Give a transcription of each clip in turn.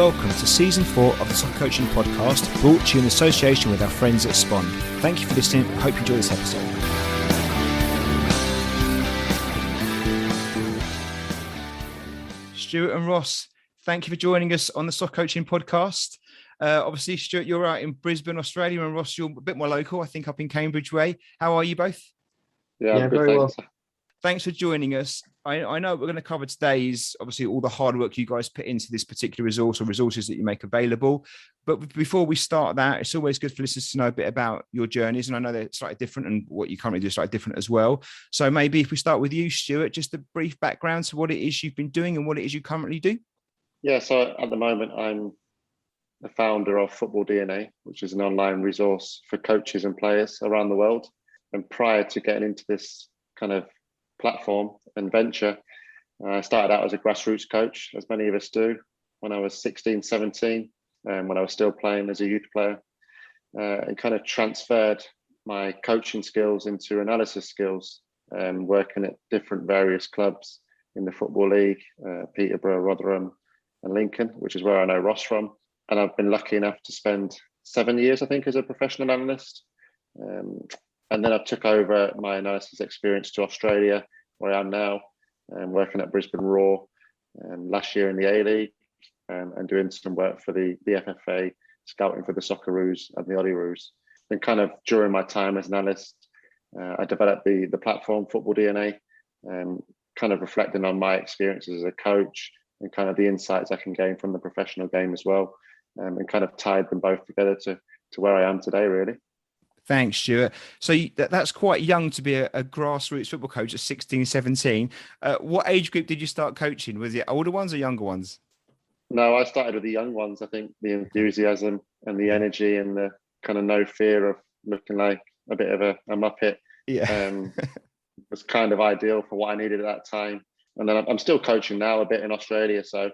Welcome to Season 4 of the Soccer Coaching Podcast, brought to you in association with our friends at Spond. Thank you for listening. I hope you enjoy this episode. Stewart and Ross, thank you for joining us on the Soccer Coaching Podcast. Obviously, Stewart, you're out in Brisbane, Australia, and Ross, you're a bit more local, I think up in Cambridge way. How are you both? Yeah, very well. Thanks for joining us. I know what we're going to cover today is obviously all the hard work you guys put into this particular resource or resources that you make available. But before we start that, it's always good for listeners to know a bit about your journeys. And I know they're slightly different and what you currently do is slightly different as well. So maybe if we start with you, Stewart, just a brief background to what it is you've been doing and what it is you currently do. Yeah, so at the moment, I'm the founder of Football DNA, which is an online resource for coaches and players around the world. And prior to getting into this kind of platform and venture, I started out as a grassroots coach, as many of us do, when I was 16, 17, when I was still playing as a youth player, and kind of transferred my coaching skills into analysis skills, working at different various clubs in the Football League, Peterborough, Rotherham and Lincoln, which is where I know Ross from. And I've been lucky enough to spend 7 years, I think, as a professional analyst. And then I took over my analysis experience to Australia, where I am now, working at Brisbane Roar, last year in the A-League, and doing some work for the FFA, scouting for the Socceroos and the Olyroos. And kind of during my time as an analyst, I developed the platform Football DNA, kind of reflecting on my experiences as a coach and kind of the insights I can gain from the professional game as well, and kind of tied them both together to where I am today, really. Thanks, Stuart. So that's quite young to be a grassroots football coach at 16, 17. What age group did you start coaching? Was it older ones or younger ones? No, I started with the young ones. I think the enthusiasm and the energy and the kind of no fear of looking like a bit of a muppet was kind of ideal for what I needed at that time. And then I'm still coaching now a bit in Australia. So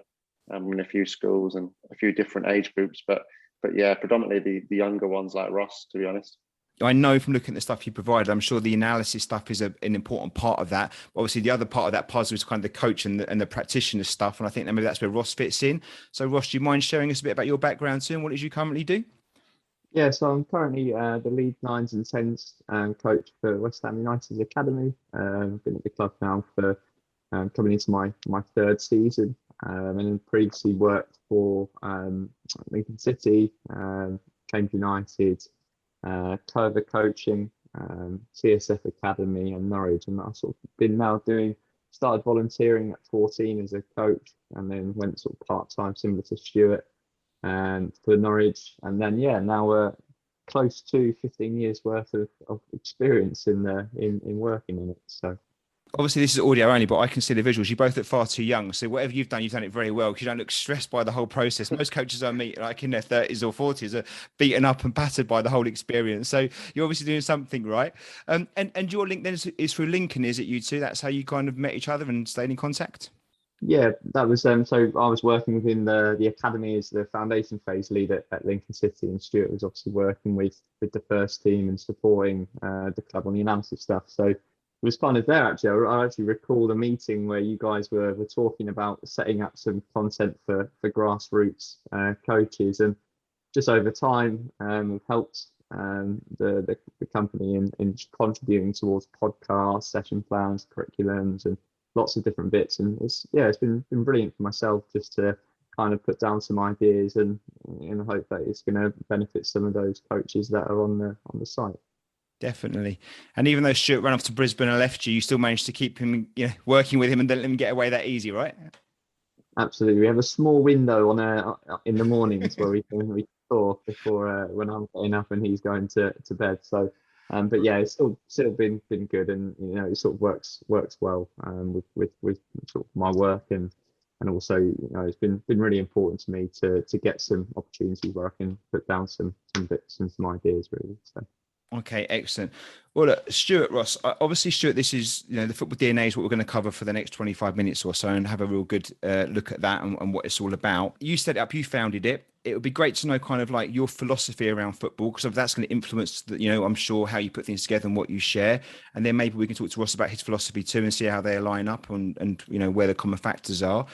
I'm in a few schools and a few different age groups. But yeah, predominantly the younger ones like Ross, to be honest. I know from looking at the stuff you provided, I'm sure the analysis stuff is an important part of that. Obviously, the other part of that puzzle is kind of the coach and the practitioner stuff. And I think maybe that's where Ross fits in. So Ross, do you mind sharing us a bit about your background too and what it is you currently do? Yeah, so I'm currently the lead 9s and 10s coach for West Ham United's academy. I've been at the club now for coming into my third season, and then previously worked for Lincoln City, Cambridge United, Clover Coaching, TSF Academy and Norwich. And I've sort of been now started volunteering at 14 as a coach, and then went sort of part-time similar to Stewart for Norwich. And then, now we're close to 15 years worth of experience in working in it. So obviously this is audio only, but I can see the visuals. You both look far too young. So whatever you've done it very well, because you don't look stressed by the whole process. Most coaches I meet, like in their 30s or 40s, are beaten up and battered by the whole experience. So you're obviously doing something right. And your link then is through Lincoln, is it, you two? That's how you kind of met each other and stayed in contact? Yeah, that was so I was working within the academy as the foundation phase lead at Lincoln City, and Stewart was obviously working with the first team and supporting the club on the analysis stuff. So it was kind of there, actually. I actually recall a meeting where you guys were talking about setting up some content for grassroots coaches, and just over time have helped the company in contributing towards podcasts, session plans, curriculums, and lots of different bits. And it's been brilliant for myself just to kind of put down some ideas and in the hope that it's going to benefit some of those coaches that are on the site. Definitely. And even though Stuart ran off to Brisbane and left you still managed to keep him, working with him and don't let him get away that easy, right? Absolutely. We have a small window in the mornings where we can talk before when I'm getting up and he's going to bed. So, but yeah, it's still been good, and it sort of works well with sort of my work, and also it's been really important to me to get some opportunities where I can put down some bits and some ideas, really. So. Okay, excellent. Well, look, Stewart, Ross, obviously, Stewart, this is, the Football DNA is what we're going to cover for the next 25 minutes or so and have a real good look at that and what it's all about. You set it up, you founded it. It would be great to know kind of like your philosophy around football, because that's going to influence, I'm sure, how you put things together and what you share. And then maybe we can talk to Ross about his philosophy too and see how they align up and where the common factors are.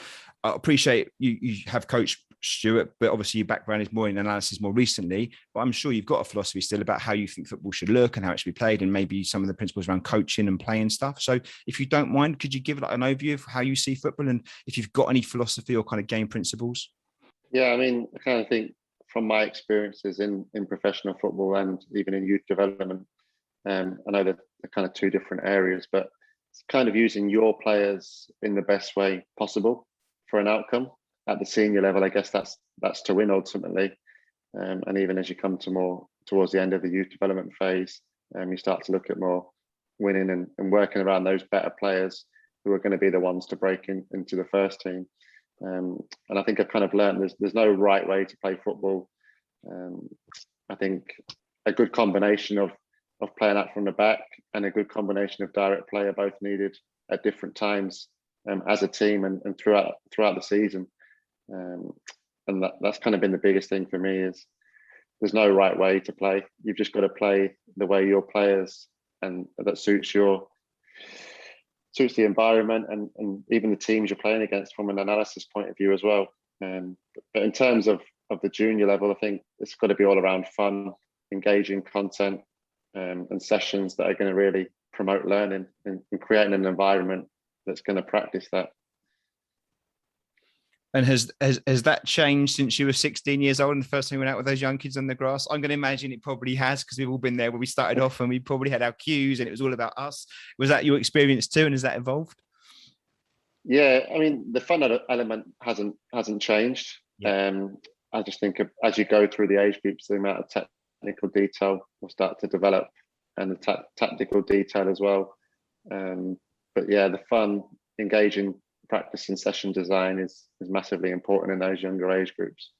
I appreciate you have coached Stewart, but obviously your background is more in analysis more recently, but I'm sure you've got a philosophy still about how you think football should look and how it should be played, and maybe some of the principles around coaching and playing stuff. So if you don't mind, could you give like an overview of how you see football and if you've got any philosophy or kind of game principles? Yeah, I mean, I kind of think from my experiences in professional football and even in youth development, I know that they're kind of two different areas, but it's kind of using your players in the best way possible for an outcome. At the senior level, I guess that's to win ultimately. And even as you come to more towards the end of the youth development phase, you start to look at more winning and working around those better players who are going to be the ones to break into the first team. And I think I've kind of learned there's no right way to play football. I think a good combination of playing out from the back and a good combination of direct play are both needed at different times as a team and throughout the season. And that's kind of been the biggest thing for me is there's no right way to play. You've just got to play the way your players and that suits the environment and even the teams you're playing against from an analysis point of view as well. But in terms of the junior level, I think it's got to be all around fun, engaging content, and sessions that are going to really promote learning and creating an environment that's going to practice that. And has that changed since you were 16 years old and the first time we went out with those young kids on the grass? I'm going to imagine it probably has, because we've all been there when we started off and we probably had our cues and it was all about us. Was that your experience too? And has that evolved? Yeah, I mean, the fun element hasn't changed. Yeah. I just think as you go through the age groups, the amount of technical detail will start to develop and the tactical detail as well. But yeah, the fun, engaging practice and session design is massively important in those younger age groups.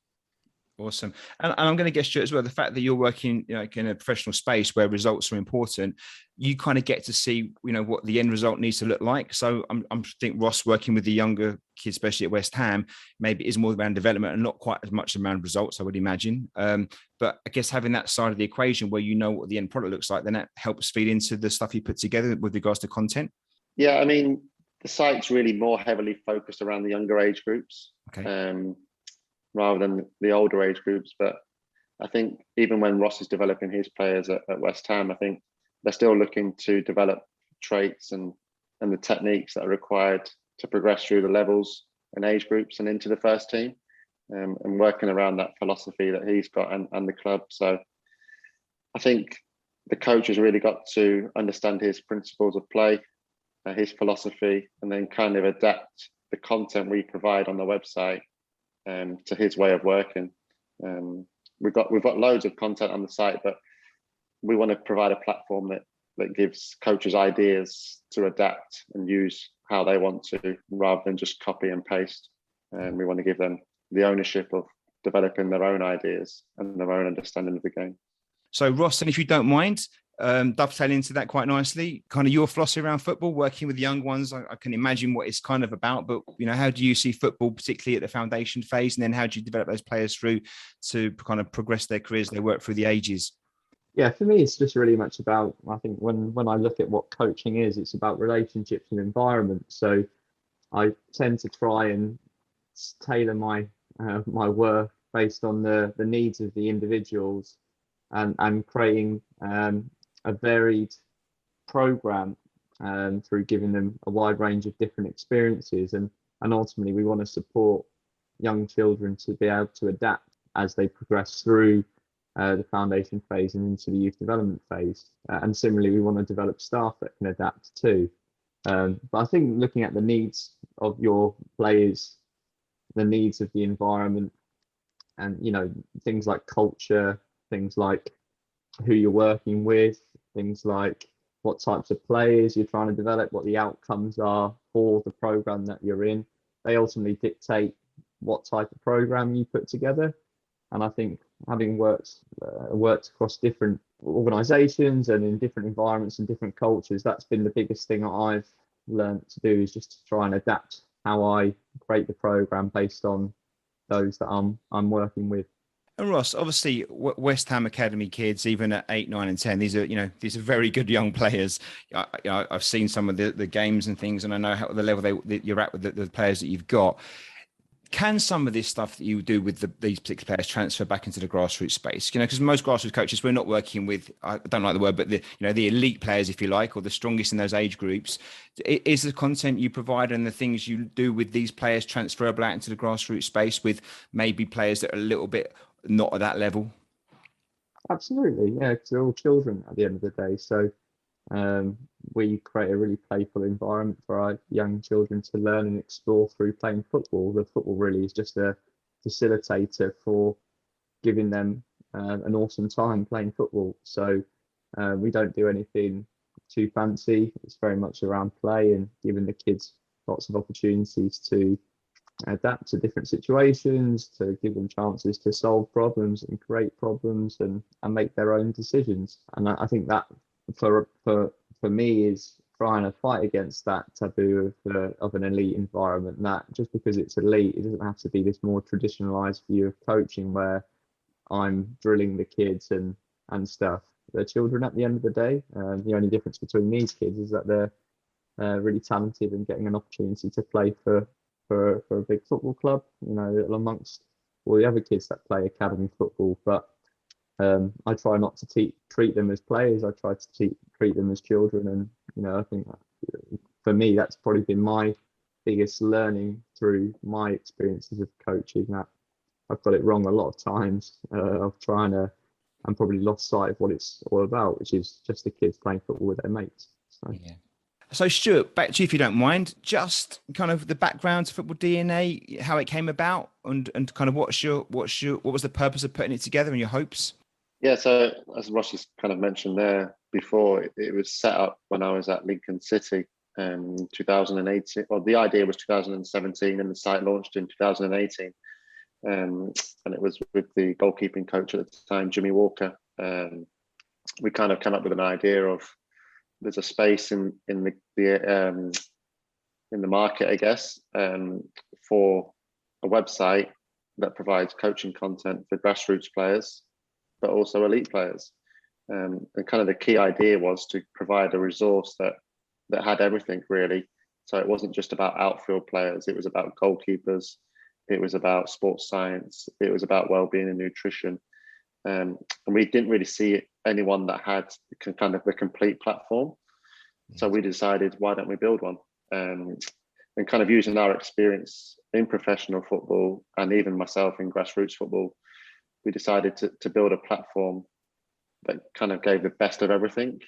Awesome. And I'm going to guess, Stuart, as well, the fact that you're working in a professional space where results are important, you kind of get to see, what the end result needs to look like. So I think Ross working with the younger kids, especially at West Ham, maybe is more around development and not quite as much around results, I would imagine. But I guess having that side of the equation where you know what the end product looks like, then that helps feed into the stuff you put together with regards to content. Yeah, I mean, the site's really more heavily focused around the younger age groups. Okay. Rather than the older age groups. But I think even when Ross is developing his players at West Ham, I think they're still looking to develop traits and the techniques that are required to progress through the levels and age groups and into the first team, and working around that philosophy that he's got and the club. So I think the coach has really got to understand his principles of play, his philosophy, and then kind of adapt the content we provide on the website to his way of working. We've got loads of content on the site, but we want to provide a platform that gives coaches ideas to adapt and use how they want to, rather than just copy and paste. And we want to give them the ownership of developing their own ideas and their own understanding of the game. So Ross, and if you don't mind, dovetailing into that quite nicely, kind of your philosophy around football, working with young ones, I can imagine what it's kind of about, but how do you see football, particularly at the foundation phase, and then how do you develop those players through to kind of progress their careers, they work through the ages? Yeah, for me, it's just really much about, I think when I look at what coaching is, it's about relationships and environment. So I tend to try and tailor my work based on the needs of the individuals and creating a varied program through giving them a wide range of different experiences. And ultimately, we want to support young children to be able to adapt as they progress through the foundation phase and into the youth development phase. And similarly, we want to develop staff that can adapt too. But I think looking at the needs of your players, the needs of the environment, and things like culture, things like who you're working with, things like what types of players you're trying to develop, what the outcomes are for the program that you're in, they ultimately dictate what type of program you put together. And I think having worked across different organizations and in different environments and different cultures, that's been the biggest thing that I've learned to do, is just to try and adapt how I create the program based on those that I'm working with. And Ross, obviously West Ham Academy kids, even at 8, 9 and 10, these are very good young players. I've seen some of the games and things, and I know how the level you're at with the players that you've got. Can some of this stuff that you do with these particular players transfer back into the grassroots space? Because most grassroots coaches, we're not working with, I don't like the word, but the elite players, if you like, or the strongest in those age groups. Is the content you provide and the things you do with these players transferable out into the grassroots space with maybe players that are a little bit not at that level? Absolutely, yeah, because they're all children at the end of the day. So we create a really playful environment for our young children to learn and explore through playing football. The football really is just a facilitator for giving them an awesome time playing football. So we don't do anything too fancy. It's very much around play and giving the kids lots of opportunities to adapt to different situations, to give them chances to solve problems and create problems and make their own decisions. And I think that for me is trying to fight against that taboo of an elite environment. That just because it's elite, it doesn't have to be this more traditionalized view of coaching where I'm drilling the kids and stuff. They're children at the end of the day. The only difference between these kids is that they're really talented and getting an opportunity to play for a big football club, amongst all the other kids that play academy football. But I try not to treat them as players. I try to treat them as children. And, I think for me, that's probably been my biggest learning through my experiences of coaching, that I've got it wrong a lot of times of trying to, and probably lost sight of what it's all about, which is just the kids playing football with their mates. So. Yeah. So Stewart, back to you if you don't mind, just kind of the background to Football DNA, how it came about, and kind of what was the purpose of putting it together and your hopes? Yeah, so as Ross has kind of mentioned there before, it was set up when I was at Lincoln City in 2018. Well, the idea was 2017 and the site launched in 2018. And it was with the goalkeeping coach at the time, Jimmy Walker. We kind of came up with an idea of there's a space in the market, I guess, for a website that provides coaching content for grassroots players, but also elite players. And kind of the key idea was to provide a resource that had everything really. So it wasn't just about outfield players; it was about goalkeepers. It was about sports science. It was about well-being and nutrition. And we didn't really see anyone that had kind of the complete platform. So we decided, why don't we build one? And kind of using our experience in professional football and even myself in grassroots football, we decided to build a platform that kind of gave the best of everything.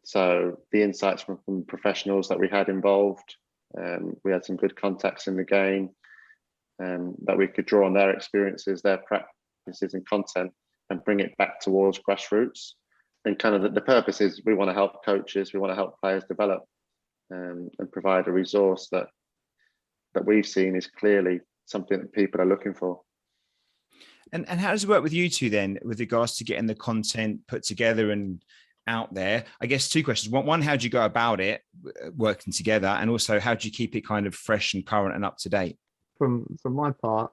So the insights from professionals that we had involved, we had some good contacts in the game, that we could draw on their experiences, their practices and content, and bring it back towards grassroots. And kind of the purpose is we want to help coaches, we want to help players develop, and provide a resource that we've seen is clearly something that people are looking for. And how does it work with you two then, with regards to getting the content put together and out there? I guess two questions. One, how do you go about it working together? And also, how do you keep it kind of fresh and current and up to date? From my part,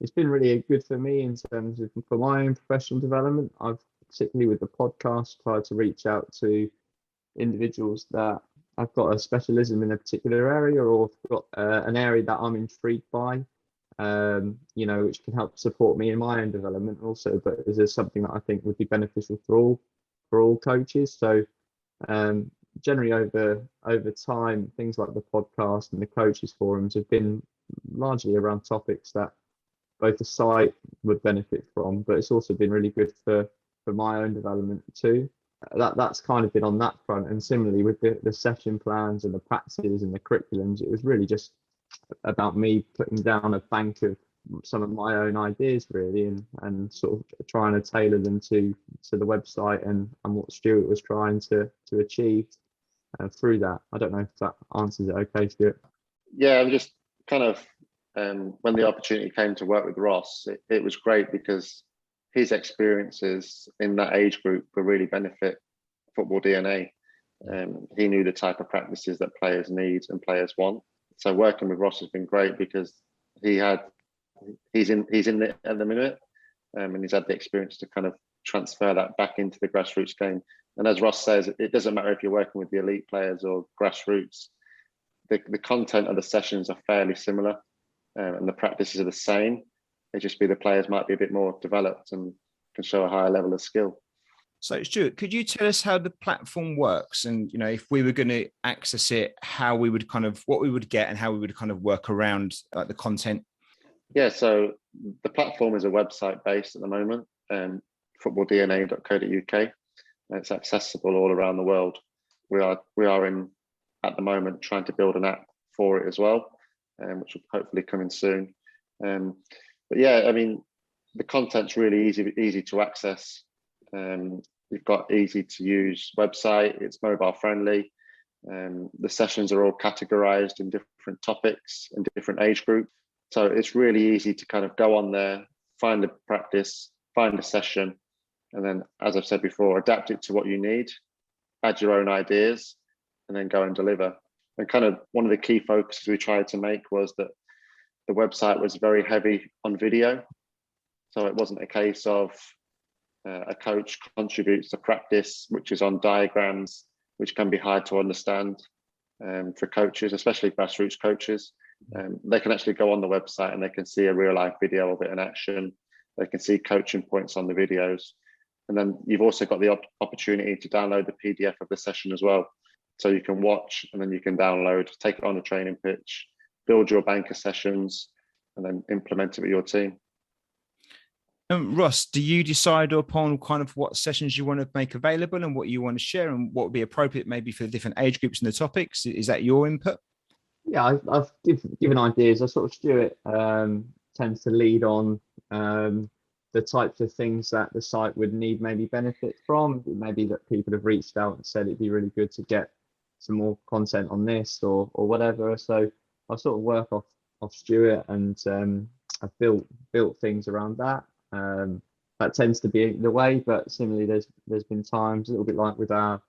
it's been really good for me in terms of for my own professional development. I've particularly with the podcast tried to reach out to individuals that I've got a specialism in a particular area, or got an area that I'm intrigued by, which can help support me in my own development also. But is there something that I think would be beneficial for all coaches? So generally over time, things like the podcast and the coaches forums have been largely around topics that both the site would benefit from, but it's also been really good for my own development too. That's kind of been on that front. And similarly with the session plans and the practices and the curriculums, it was really just about me putting down a bank of some of my own ideas really, and sort of trying to tailor them to the website and what Stewart was trying to achieve through that. I don't know if that answers it okay, Stewart. Yeah, I'm just kind of when the opportunity came to work with Ross, it was great because his experiences in that age group will really benefit Football DNA. He knew the type of practices that players need and players want. So working with Ross has been great because he's in it at the minute, and he's had the experience to kind of transfer that back into the grassroots game. And as Ross says, it doesn't matter if you're working with the elite players or grassroots. The content of the sessions are fairly similar. and the practices are the same. It just be the players might be a bit more developed and can show a higher level of skill. So, Stuart, could you tell us how the platform works, and if we were going to access it, how we would what we would get, and how we would kind of work around the content? Yeah, so the platform is a website based at the moment, footballdna.co.uk. It's accessible all around the world. We are in at the moment trying to build an app for it as well, which will hopefully come in soon. But yeah, I mean, the content's really easy to access. You've got easy to use website. It's mobile friendly. The sessions are all categorized in different topics and different age groups. So it's really easy to kind of go on there, find a practice, find a session, and then, as I've said before, adapt it to what you need, add your own ideas, and then go and deliver. And kind of one of the key focuses we tried to make was that the website was very heavy on video. So it wasn't a case of a coach contributes to practice, which is on diagrams, which can be hard to understand for coaches, especially grassroots coaches. They can actually go on the website and they can see a real life video of it in action. They can see coaching points on the videos. And then you've also got the opportunity to download the PDF of the session as well. So you can watch and then you can download, take it on the training pitch, build your banker sessions, and then implement it with your team. Ross, do you decide upon kind of what sessions you want to make available and what you want to share and what would be appropriate maybe for the different age groups and the topics? Is that your input? Yeah, I've given ideas. I sort of Stuart tends to lead on the types of things that the site would need maybe benefit from. Maybe that people have reached out and said it'd be really good to get some more content on this or whatever. So I sort of work off Stuart, and I've built things around that. That tends to be the way, but similarly, there's been times a little bit like with the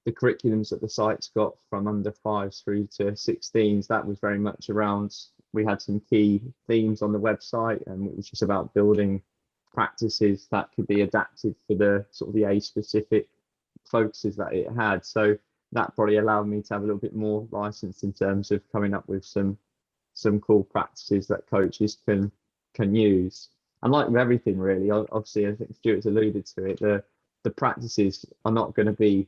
curriculums that the site's got from under 5s through to 16s. That was very much around. We had some key themes on the website, and it was just about building practices that could be adapted for the sort of the age specific focuses that it had. So that probably allowed me to have a little bit more license in terms of coming up with some cool practices that coaches can use. And like with everything really, obviously I think Stuart's alluded to it, the practices are not going to be,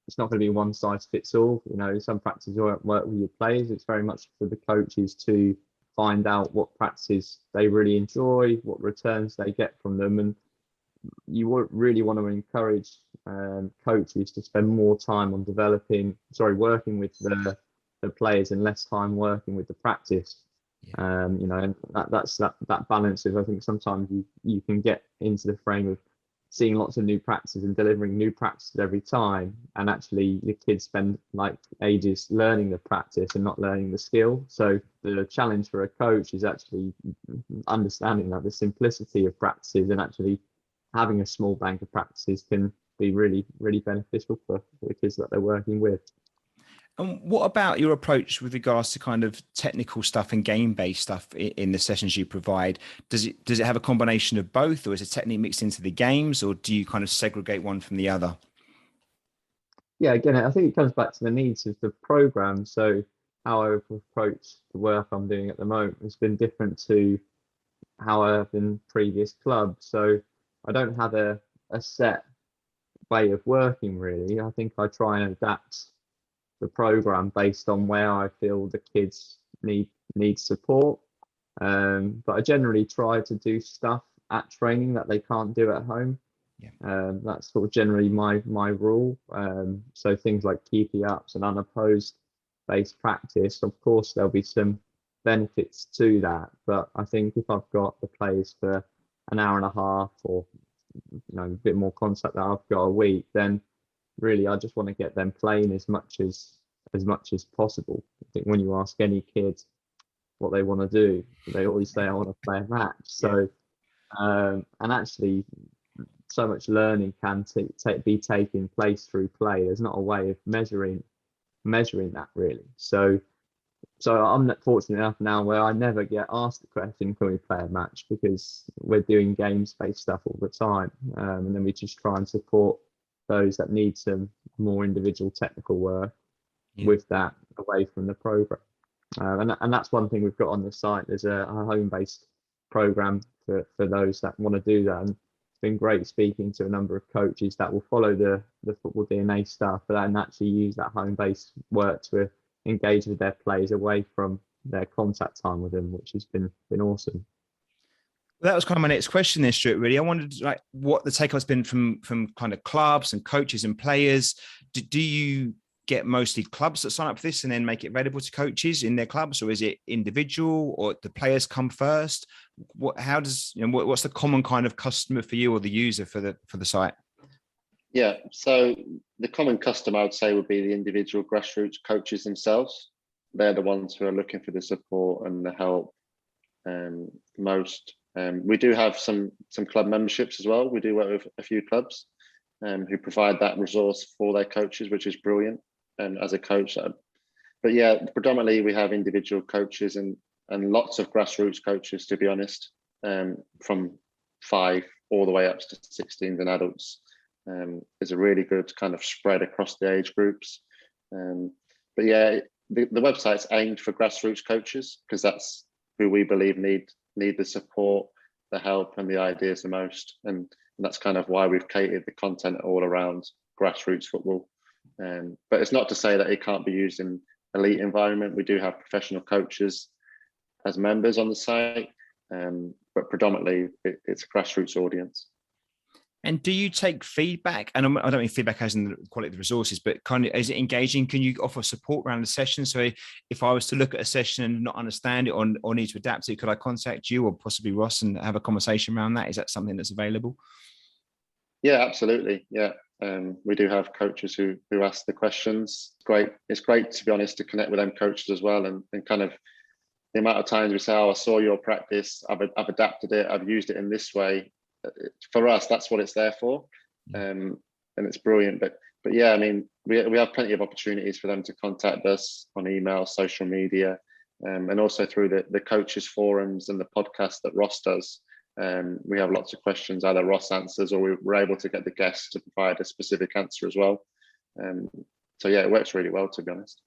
it's not going to be one size fits all. Some practices won't work with your players. It's very much for the coaches to find out what practices they really enjoy, what returns they get from them. And you really want to encourage coaches to spend more time on working with the players and less time working with the practice. Yeah. And that's that balance of, I think sometimes you can get into the frame of seeing lots of new practices and delivering new practices every time, and actually the kids spend like ages learning the practice and not learning the skill. So the challenge for a coach is actually understanding that the simplicity of practices and actually having a small bank of practices can be really, really beneficial for the kids that they're working with. And what about your approach with regards to kind of technical stuff and game-based stuff in the sessions you provide? Does it have a combination of both, or is it technique mixed into the games, or do you kind of segregate one from the other? Yeah, again, I think it comes back to the needs of the program. So how I've approached the work I'm doing at the moment has been different to how I've been previous clubs. So I don't have a set way of working really. I think I try and adapt the program based on where I feel the kids need support. But I generally try to do stuff at training that they can't do at home. Yeah. That's sort of generally my rule. So things like keepy ups and unopposed based practice, of course there'll be some benefits to that, but I think if I've got the players for an hour and a half or a bit more contact that I've got a week, then really I just want to get them playing as much as possible. I think when you ask any kid what they want to do, they always say I want to play a match. So and actually so much learning can be taking place through play. There's not a way of measuring that really. So I'm fortunate enough now where I never get asked the question, can we play a match, because we're doing games-based stuff all the time, and then we just try and support those that need some more individual technical work with that away from the program. And that's one thing we've got on the site. There's a home-based program for those that want to do that. And it's been great speaking to a number of coaches that will follow the football DNA stuff, but then actually use that home-based work to engage with their players away from their contact time with them, which has been awesome. Well, that was kind of my next question there, Stuart. Really, I wondered like what the take has been from kind of clubs and coaches and players. Do you get mostly clubs that sign up for this and then make it available to coaches in their clubs, or is it individual, or the players come first? How does what's the common kind of customer for you or the user for the site? Yeah, so the common customer I would say would be the individual grassroots coaches themselves. They're the ones who are looking for the support and the help most. We do have some club memberships as well. We do work with a few clubs who provide that resource for their coaches, which is brilliant. As a coach, but yeah, predominantly we have individual coaches and lots of grassroots coaches, to be honest, from 5 all the way up to 16s and adults. There's a really good kind of spread across the age groups. But yeah, the website's aimed for grassroots coaches because that's who we believe need the support, the help, and the ideas the most. And that's kind of why we've catered the content all around grassroots football. But it's not to say that it can't be used in elite environment. We do have professional coaches as members on the site, but predominantly it's a grassroots audience. And do you take feedback? And I don't mean feedback as in the quality of the resources, but kind of, is it engaging? Can you offer support around the session? So if I was to look at a session and not understand it or need to adapt it, could I contact you or possibly Ross and have a conversation around that? Is that something that's available? Yeah, absolutely. Yeah. We do have coaches who ask the questions. It's great, to be honest, to connect with them coaches as well, and kind of the amount of times we say, "Oh, I saw your practice. I've adapted it. I've used it in this way." For us, that's what it's there for, and it's brilliant. But yeah, I mean, we have plenty of opportunities for them to contact us on email, social media, and also through the coaches forums and the podcast that Ross does. We have lots of questions either Ross answers or we're able to get the guests to provide a specific answer as well. So yeah, it works really well, to be honest.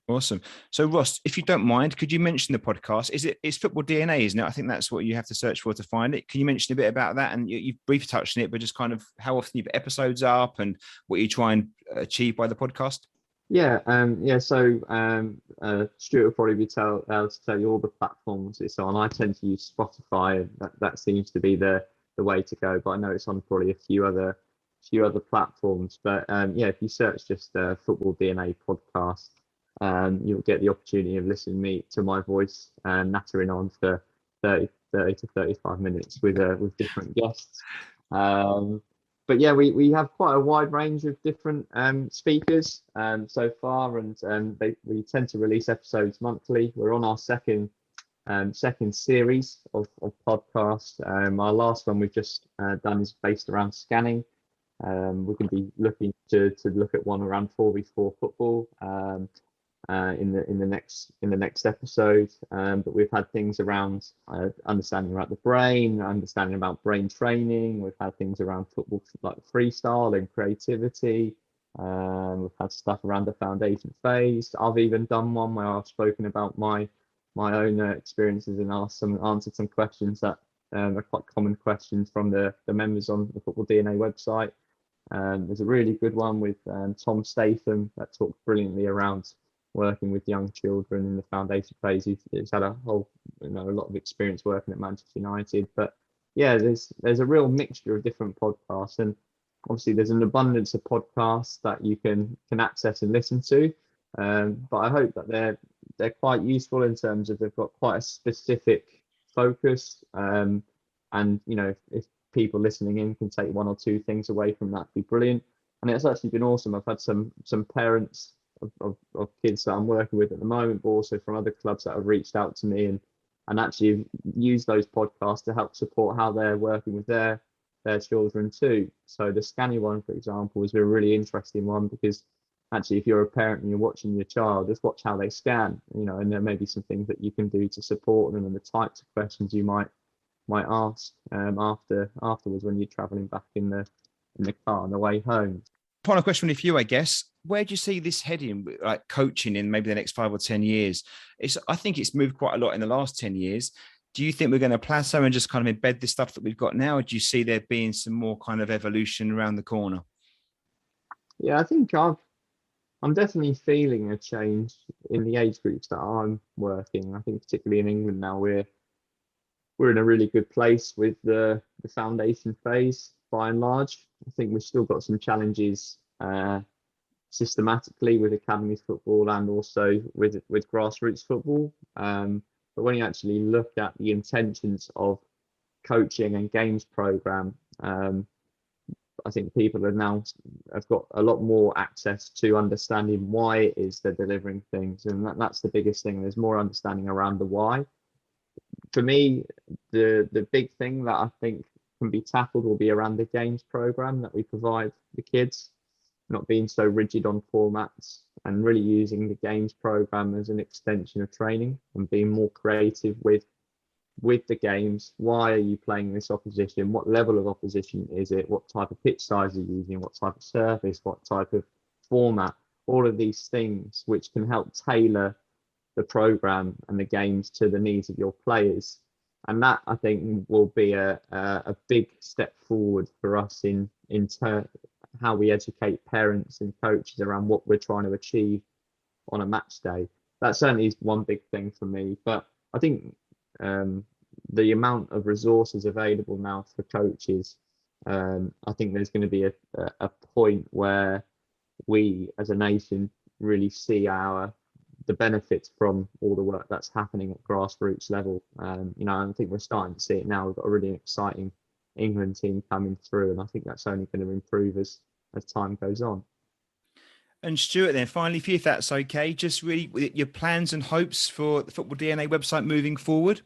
Awesome. So Ross, if you don't mind, could you mention the podcast? It's Football DNA, isn't it? I think that's what you have to search for to find it. Can you mention a bit about that? And you've briefly touched on it, but just kind of how often you put episodes up and what you try and achieve by the podcast? Yeah. So Stuart will probably be able to tell you all the platforms it's on. I tend to use Spotify. That seems to be the way to go. But I know it's on probably a few other platforms. But if you search just Football DNA podcast, you'll get the opportunity of listening to my voice and nattering on for 30 to 35 minutes with different guests. But yeah, we have quite a wide range of different speakers so far, and we tend to release episodes monthly. We're on our second series of podcasts. Our last one we've just done is based around scanning. We're going to be looking to look at one around 4v4 football in the next episode. But we've had things around understanding about the brain, understanding about brain training. We've had things around football like freestyle and creativity. We've had stuff around the foundation phase. I've even done one where I've spoken about my own experiences and answered some questions that are quite common questions from the members on the Football DNA website. There's a really good one with Tom Statham that talks brilliantly around working with young children in the foundation phase. He's had a lot of experience working at Manchester United. But yeah, there's a real mixture of different podcasts, and obviously there's an abundance of podcasts that you can access and listen to. But I hope that they're quite useful in terms of they've got quite a specific focus. And if people listening in can take one or two things away from that, it'd be brilliant. And it's actually been awesome. I've had some parents of kids that I'm working with at the moment, but also from other clubs that have reached out to me and actually use those podcasts to help support how they're working with their children too. So the scanning one, for example, has been a really interesting one because actually if you're a parent and you're watching your child, just watch how they scan, and there may be some things that you can do to support them and the types of questions you might ask afterwards when you're traveling back in the car on the way home. Final question for you, I guess. Where do you see this heading, like coaching in maybe the next 5 or 10 years? I think it's moved quite a lot in the last 10 years. Do you think we're going to plateau and just kind of embed the stuff that we've got now? Or do you see there being some more kind of evolution around the corner? Yeah, I think I'm definitely feeling a change in the age groups that I'm working. I think particularly in England now we're in a really good place with the foundation phase by and large. I think we've still got some challenges systematically with academy football and also with grassroots football. But when you actually look at the intentions of coaching and games program, I think people have got a lot more access to understanding why it is they're delivering things, and that's the biggest thing. There's more understanding around the why. For me, the big thing that I think can be tackled will be around the games program that we provide the kids, not being so rigid on formats and really using the games program as an extension of training and being more creative with the games. Why are you playing this opposition? What level of opposition is it? What type of pitch size are you using? What type of surface? What type of format? All of these things which can help tailor the program and the games to the needs of your players. And that, I think, will be a big step forward for us in how we educate parents and coaches around what we're trying to achieve on a match day. That certainly is one big thing for me. But I think the amount of resources available now for coaches, I think there's going to be a point where we as a nation really see the benefits from all the work that's happening at grassroots level. I think we're starting to see it now. We've got a really exciting England team coming through, and I think that's only going to improve as time goes on. And Stuart, then finally for you, if that's okay, just really your plans and hopes for the Football DNA website moving forward.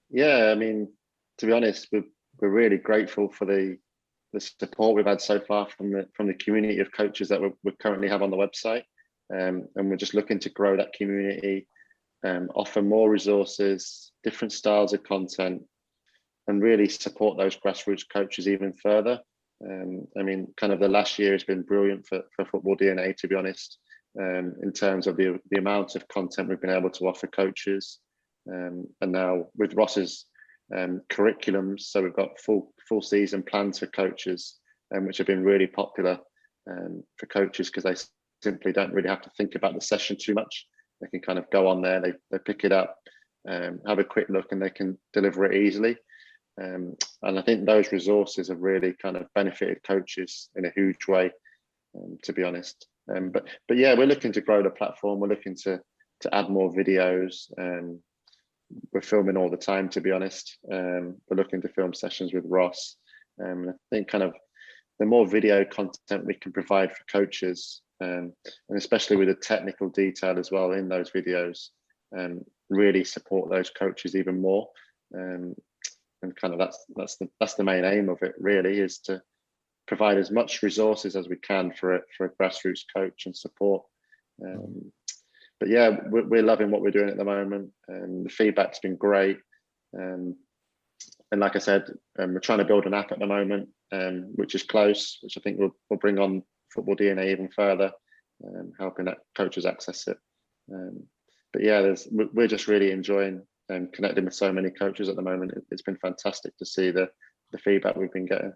Yeah, I mean, to be honest, we're really grateful for the support we've had so far from the community of coaches that we currently have on the website. And we're just looking to grow that community, offer more resources, different styles of content, and really support those grassroots coaches even further. I mean, kind of the last year has been brilliant for Football DNA, to be honest, in terms of the amount of content we've been able to offer coaches. And now with Ross's curriculums, so we've got full season plans for coaches, which have been really popular for coaches because they simply don't really have to think about the session too much. They can kind of go on there, they pick it up, have a quick look, and they can deliver it easily. And I think those resources have really kind of benefited coaches in a huge way, to be honest. But yeah, we're looking to grow the platform. We're looking to add more videos. We're filming all the time, to be honest. We're looking to film sessions with Ross. I think kind of the more video content we can provide for coaches, and especially with the technical detail as well in those videos, really support those coaches even more. And kind of that's the main aim of it, really, is to provide as much resources as we can for a grassroots coach and support. But yeah, we're loving what we're doing at the moment, and the feedback's been great. And like I said, we're trying to build an app at the moment, which is close, which I think will bring on Football DNA even further, helping coaches access it. But yeah, we're just really enjoying connecting with so many coaches at the moment. It's been fantastic to see the feedback we've been getting.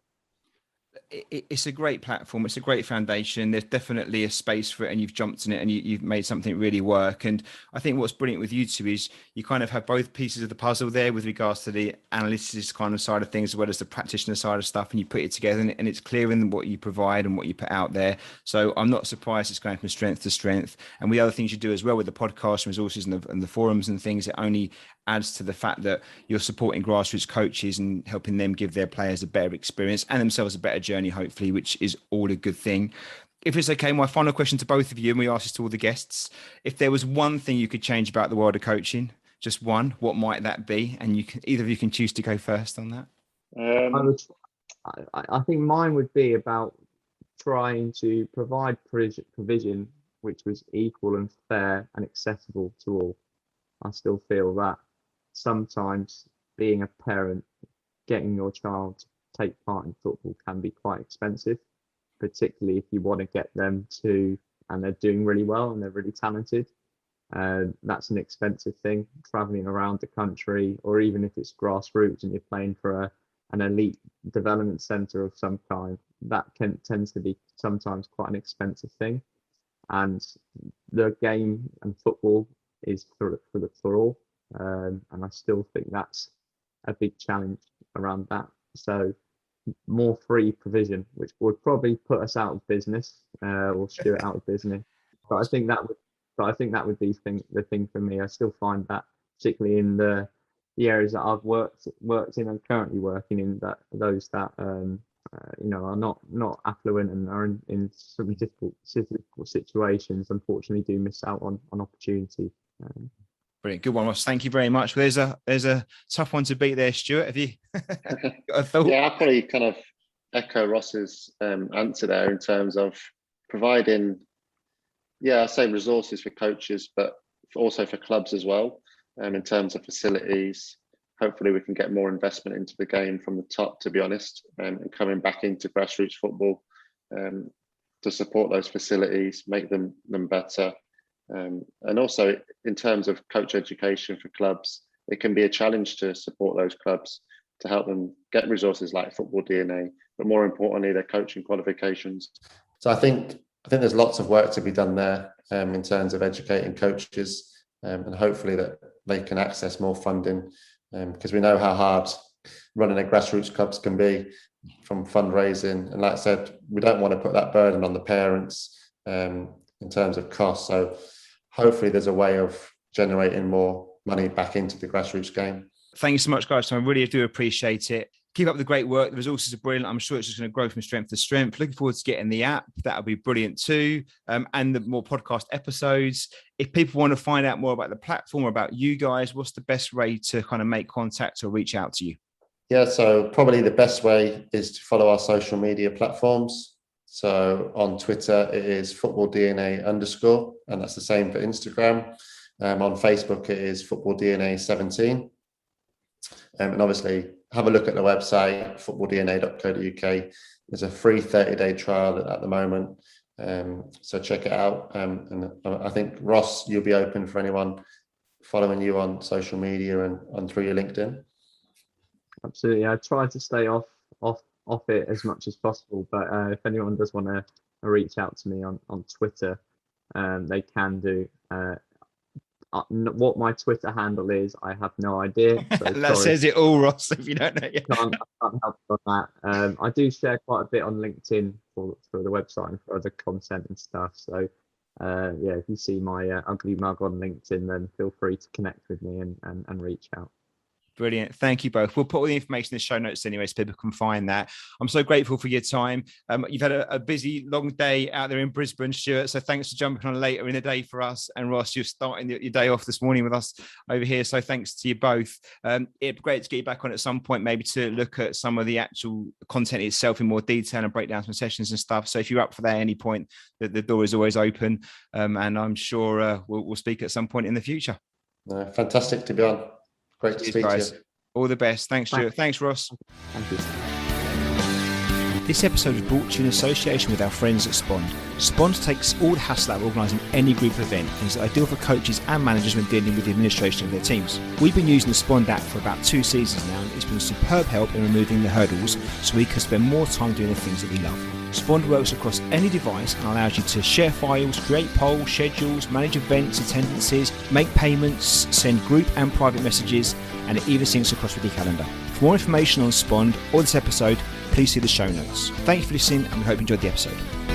It's a great platform. It's a great foundation. There's definitely a space for it, and you've jumped in it, and you've made something really work. And I think what's brilliant with you two is you kind of have both pieces of the puzzle there with regards to the analytics kind of side of things as well as the practitioner side of stuff, and you put it together, and it's clear in what you provide and what you put out there. So I'm not surprised it's going from strength to strength. And with the other things you do as well with the podcast resources and the forums and things, it only adds to the fact that you're supporting grassroots coaches and helping them give their players a better experience and themselves a better journey, hopefully, which is all a good thing. If it's okay, my final question to both of you, and we ask this to all the guests: if there was one thing you could change about the world of coaching, just one, what might that be? And either of you can choose to go first on that. I think mine would be about trying to provide provision which was equal and fair and accessible to all. I still feel that sometimes being a parent, getting your child to take part in football can be quite expensive. particularly if you want to get them to, and they're doing really well and they're really talented. That's an expensive thing, traveling around the country, or even if it's grassroots and you're playing for an elite development center of some kind, that tends to be sometimes quite an expensive thing. And the game and football is for all. And I still think that's a big challenge around that. So more free provision, which would probably put us out of business, or Stewart out of business. But I think that would be the thing for me. I still find that, particularly in the areas that I've worked in and currently working in, that those that are not affluent and are in some difficult situations, unfortunately do miss out on opportunity. Brilliant, good one, Ross. Thank you very much. There's a tough one to beat there, Stewart. Have you got a thought? Yeah, I'll probably kind of echo Ross's answer there in terms of providing, I say resources for coaches, but also for clubs as well. In terms of facilities, hopefully we can get more investment into the game from the top, to be honest, and coming back into grassroots football to support those facilities, make them better. And also in terms of coach education for clubs, it can be a challenge to support those clubs, to help them get resources like Football DNA, but more importantly, their coaching qualifications. So I think there's lots of work to be done there in terms of educating coaches, and hopefully that they can access more funding, because we know how hard running a grassroots clubs can be from fundraising. And like I said, we don't want to put that burden on the parents in terms of cost. So hopefully there's a way of generating more money back into the grassroots game. Thank you so much, guys. I really do appreciate it. Keep up the great work. The resources are brilliant. I'm sure it's just going to grow from strength to strength. Looking forward to getting the app. That'll be brilliant too. And the more podcast episodes. If people want to find out more about the platform or about you guys, what's the best way to kind of make contact or reach out to you? Yeah, so probably the best way is to follow our social media platforms. So on Twitter, it is footballdna_, and that's the same for Instagram. On Facebook, it is footballdna17. And obviously, have a look at the website, footballdna.co.uk. There's a free 30-day trial at the moment. So check it out. And I think, Ross, you'll be open for anyone following you on social media and through your LinkedIn. Absolutely. I try to stay off it as much as possible. But if anyone does want to reach out to me on Twitter, they can do. What my Twitter handle is, I have no idea. So that says it all, Ross, if you don't know yet. I can't help on that. I do share quite a bit on LinkedIn for the website and for other content and stuff. So if you see my ugly mug on LinkedIn, then feel free to connect with me and reach out. Brilliant. Thank you both. We'll put all the information in the show notes anyway, so people can find that. I'm so grateful for your time. You've had a busy, long day out there in Brisbane, Stewart. So thanks for jumping on later in the day for us. And Ross, you're starting your day off this morning with us over here. So thanks to you both. It'd be great to get you back on at some point, maybe to look at some of the actual content itself in more detail and break down some sessions and stuff. So if you're up for that at any point, the door is always open. And I'm sure we'll speak at some point in the future. Fantastic to be on. Great to speak to you. All the best. Thanks, Stewart. Thanks, Ross. Thank you. This episode is brought to you in association with our friends at Spond. Spond takes all the hassle out of organising any group event and is ideal for coaches and managers when dealing with the administration of their teams. We've been using the Spond app for about 2 seasons now, and it's been superb help in removing the hurdles so we can spend more time doing the things that we love. Spond works across any device and allows you to share files, create polls, schedules, manage events, attendances, make payments, send group and private messages, and it even syncs across with your calendar. For more information on Spond or this episode, please see the show notes. Thank you for listening, and we hope you enjoyed the episode.